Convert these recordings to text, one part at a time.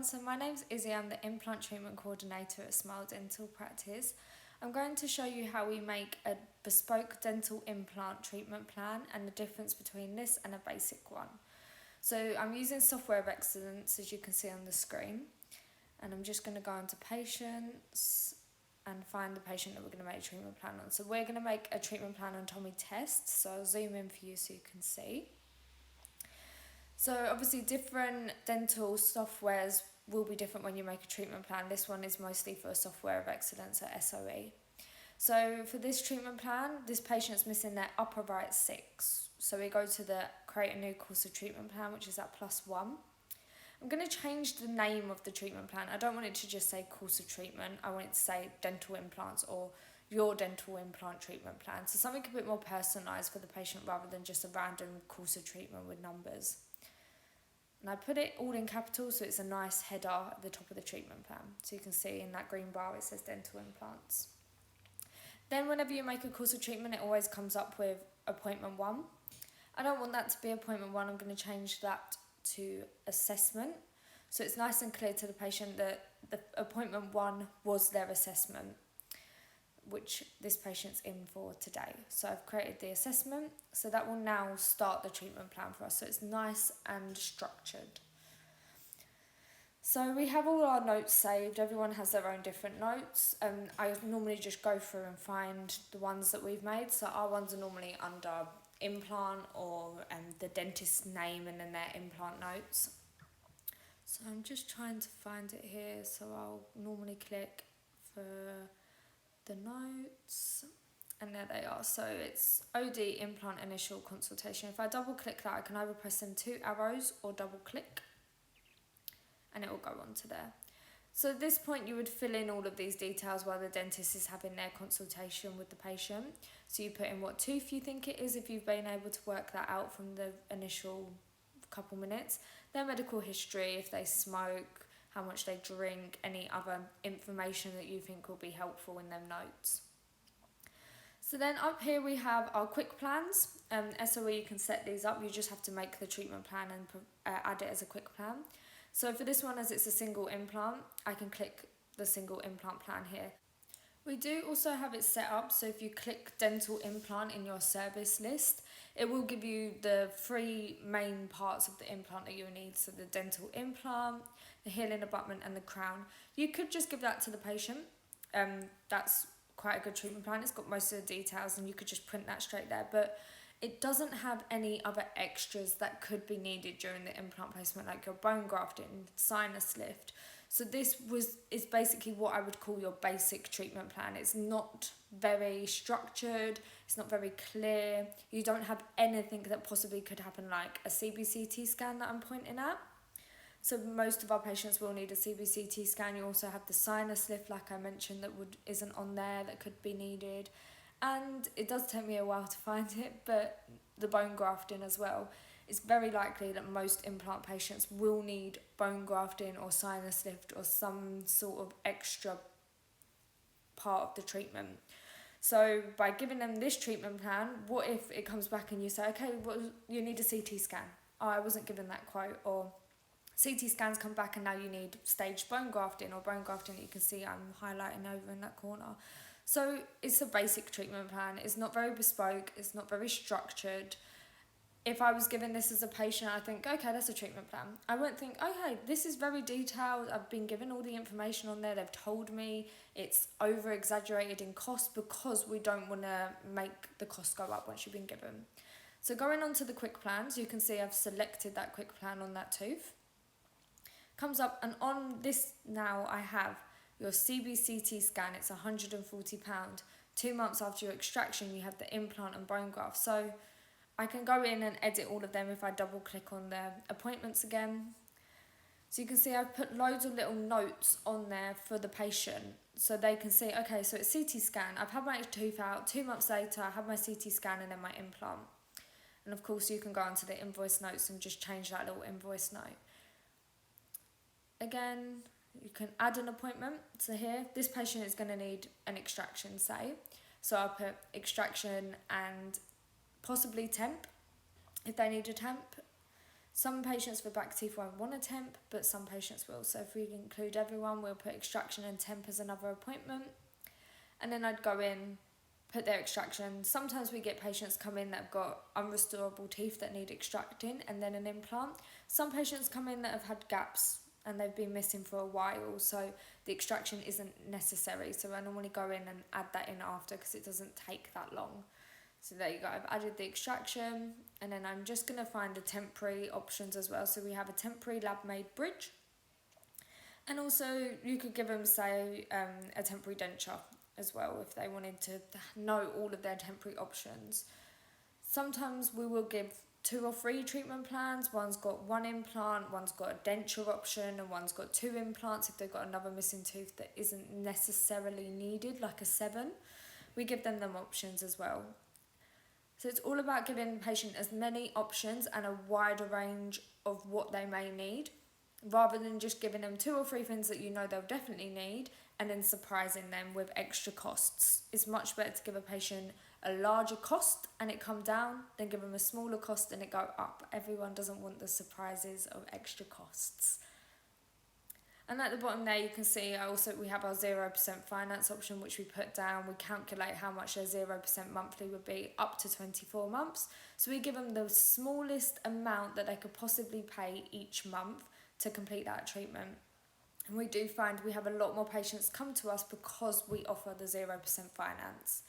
everyone, so my name's Izzy, I'm the implant treatment coordinator at Smile Dental Practice. I'm going to show you how we make a bespoke dental implant treatment plan and the difference between this and a basic one. So I'm using Software of Excellence, as you can see on the screen, and I'm just going to go into patients and find the patient that we're going to make a treatment plan on. So we're going to make a treatment plan on Tommy Test, so I'll zoom in for you so you can see. So obviously different dental softwares will be different when you make a treatment plan. This one is mostly for Software of Excellence, or SOE. So for this treatment plan, this patient's missing their upper right 6. So we go to the create a new course of treatment plan, which is at +1. I'm going to change the name of the treatment plan. I don't want it to just say course of treatment. I want it to say dental implants or your dental implant treatment plan. So something a bit more personalised for the patient rather than just a random course of treatment with numbers. And I put it all in capitals so it's a nice header at the top of the treatment plan. So you can see in that green bar it says dental implants. Then whenever you make a course of treatment, it always comes up with appointment 1. I don't want that to be appointment 1, I'm going to change that to assessment. So it's nice and clear to the patient that the appointment 1 was their assessment, which this patient's in for today. So I've created the assessment, so that will now start the treatment plan for us. So it's nice and structured. So we have all our notes saved. Everyone has their own different notes. I normally just go through and find the ones that we've made. So our ones are normally under implant or the dentist's name and then their implant notes. So I'm just trying to find it here. So I'll normally click for the notes, and there they are. So it's OD implant initial consultation. If I double click that, I can either press in 2 arrows or double click and it will go on to there. So at this point you would fill in all of these details while the dentist is having their consultation with the patient. So you put in what tooth you think it is if you've been able to work that out from the initial couple minutes, their medical history, if they smoke, how much they drink, any other information that you think will be helpful in them notes. So then up here we have our quick plans. SOE, you can set these up, you just have to make the treatment plan and add it as a quick plan. So for this one, as it's a single implant, I can click the single implant plan here. We do also have it set up, so if you click dental implant in your service list, it will give you the 3 main parts of the implant that you need. So the dental implant, the healing abutment and the crown. You could just give that to the patient. That's quite a good treatment plan. It's got most of the details and you could just print that straight there. But it doesn't have any other extras that could be needed during the implant placement, like your bone grafting, sinus lift. So this is basically what I would call your basic treatment plan. It's not very structured, it's not very clear. You don't have anything that possibly could happen, like a CBCT scan that I'm pointing at. So most of our patients will need a CBCT scan. You also have the sinus lift, like I mentioned, that isn't on there, that could be needed. And it does take me a while to find it, but the bone grafting as well. It's very likely that most implant patients will need bone grafting or sinus lift or some sort of extra part of the treatment. So by giving them this treatment plan, what if it comes back and you say, okay, well, you need a CT scan. Oh, I wasn't given that quote. Or CT scans come back and now you need staged bone grafting or bone grafting that you can see I'm highlighting over in that corner. So it's a basic treatment plan. It's not very bespoke. It's not very structured. If I was given this as a patient, I think, okay, that's a treatment plan. I won't think, okay, this is very detailed. I've been given all the information on there. They've told me it's over-exaggerated in cost because we don't want to make the cost go up once you've been given. So going on to the quick plans, you can see I've selected that quick plan on that tooth. Comes up, and on this now I have your CBCT scan, it's £140. 2 months after your extraction, you have the implant and bone graft. So I can go in and edit all of them if I double click on the appointments again. So you can see I've put loads of little notes on there for the patient so they can see, okay, so it's CT scan. I've had my tooth out, 2 months later, I have my CT scan and then my implant. And of course you can go onto the invoice notes and just change that little invoice note. Again, you can add an appointment. So here, this patient is going to need an extraction, say. So I'll put extraction and possibly temp, if they need a temp. Some patients with back teeth won't want a temp, but some patients will. So if we include everyone, we'll put extraction and temp as another appointment. And then I'd go in, put their extraction. Sometimes we get patients come in that have got unrestorable teeth that need extracting and then an implant. Some patients come in that have had gaps and they've been missing for a while, so the extraction isn't necessary. So I normally go in and add that in after because it doesn't take that long. So there you go, I've added the extraction, and then I'm just going to find the temporary options as well. So we have a temporary lab-made bridge, and also you could give them, say, a temporary denture as well if they wanted to know all of their temporary options. Sometimes we will give 2 or 3 treatment plans. One's got 1 implant, one's got a denture option, and one's got 2 implants if they've got another missing tooth that isn't necessarily needed, like a 7. We give them options as well. So it's all about giving the patient as many options and a wider range of what they may need, rather than just giving them 2 or 3 things that you know they'll definitely need and then surprising them with extra costs. It's much better to give a patient a larger cost and it come down than give them a smaller cost and it go up. Everyone doesn't want the surprises of extra costs. And at the bottom there you can see we have our 0% finance option, which we put down. We calculate how much their 0% monthly would be up to 24 months. So we give them the smallest amount that they could possibly pay each month to complete that treatment. And we do find we have a lot more patients come to us because we offer the 0% finance.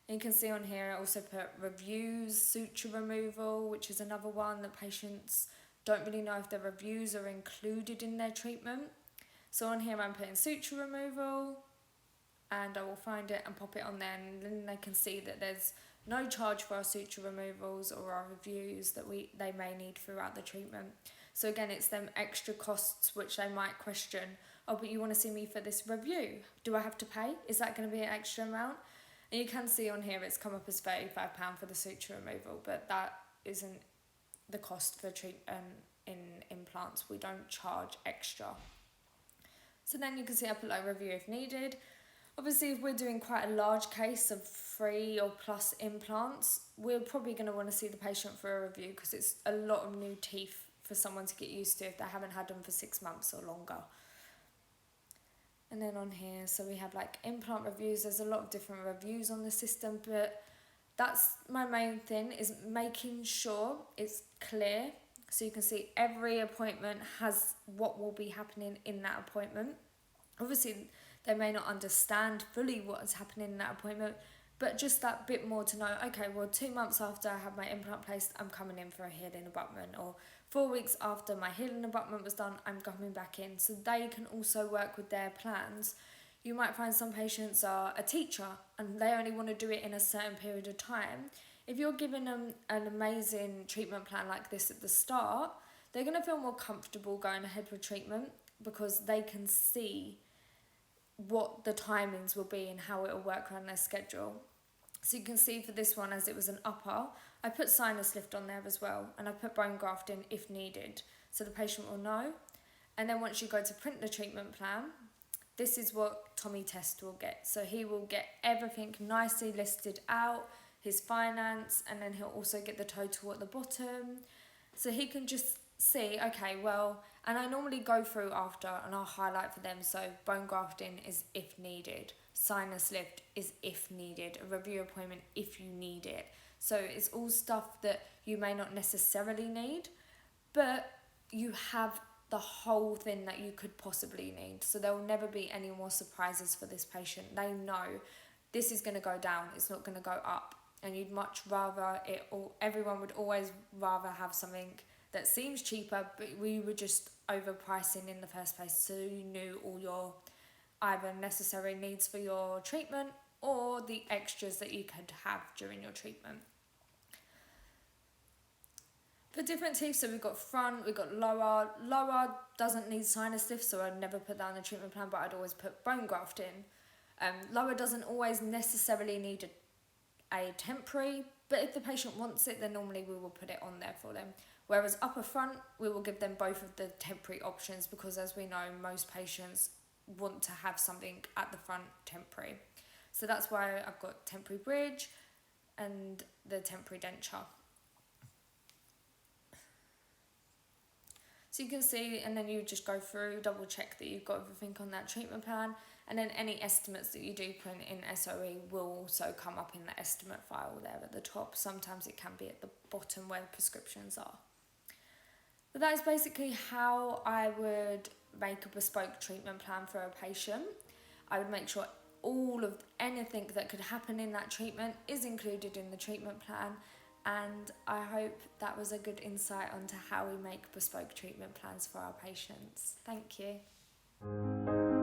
And you can see on here I also put reviews, suture removal, which is another one that patients don't really know if their reviews are included in their treatment. So on here I'm putting suture removal, and I will find it and pop it on there, and then they can see that there's no charge for our suture removals or our reviews that they may need throughout the treatment. So again, it's them extra costs which they might question. Oh, but you want to see me for this review? Do I have to pay? Is that going to be an extra amount? And you can see on here it's come up as £35 for the suture removal, but that isn't the cost for treatment in implants. We don't charge extra. So then you can see I put like review if needed. Obviously, if we're doing quite a large case of 3 or plus implants, we're probably going to want to see the patient for a review because it's a lot of new teeth for someone to get used to if they haven't had them for 6 months or longer. And then on here, so we have like implant reviews. There's a lot of different reviews on the system, but that's my main thing, is making sure it's clear. So you can see every appointment has what will be happening in that appointment. Obviously, they may not understand fully what is happening in that appointment, but just that bit more to know, okay, well, 2 months after I have my implant placed, I'm coming in for a healing abutment, or 4 weeks after my healing abutment was done, I'm coming back in. So they can also work with their plans. You might find some patients are a teacher and they only want to do it in a certain period of time. If you're giving them an amazing treatment plan like this at the start, they're going to feel more comfortable going ahead with treatment because they can see what the timings will be and how it will work around their schedule. So you can see for this one, as it was an upper, I put sinus lift on there as well, and I put bone grafting if needed, so the patient will know. And then once you go to print the treatment plan, this is what Tommy Test will get. So he will get everything nicely listed out, his finance, and then he'll also get the total at the bottom. So he can just see, okay, well, and I normally go through after and I'll highlight for them. So bone grafting is if needed, sinus lift is if needed, a review appointment if you need it. So it's all stuff that you may not necessarily need, but you have the whole thing that you could possibly need. So there will never be any more surprises for this patient. They know this is going to go down, it's not going to go up. And you'd much rather everyone would always rather have something that seems cheaper, but we were just overpricing in the first place, so you knew all your either necessary needs for your treatment or the extras that you could have during your treatment. For different teeth, so we've got front, we've got lower. Lower doesn't need sinus lift, so I'd never put that on the treatment plan, but I'd always put bone graft in. Lower doesn't always necessarily need a temporary, but if the patient wants it, then normally we will put it on there for them. Whereas upper front, we will give them both of the temporary options because, as we know, most patients want to have something at the front temporary. So that's why I've got temporary bridge and the temporary denture. So you can see, and then you just go through, double check that you've got everything on that treatment plan, and then any estimates that you do print in SOE will also come up in the estimate file there at the top. Sometimes it can be at the bottom where the prescriptions are. But that is basically how I would make a bespoke treatment plan for a patient. I would make sure all of anything that could happen in that treatment is included in the treatment plan, and I hope that was a good insight onto how we make bespoke treatment plans for our patients. Thank you.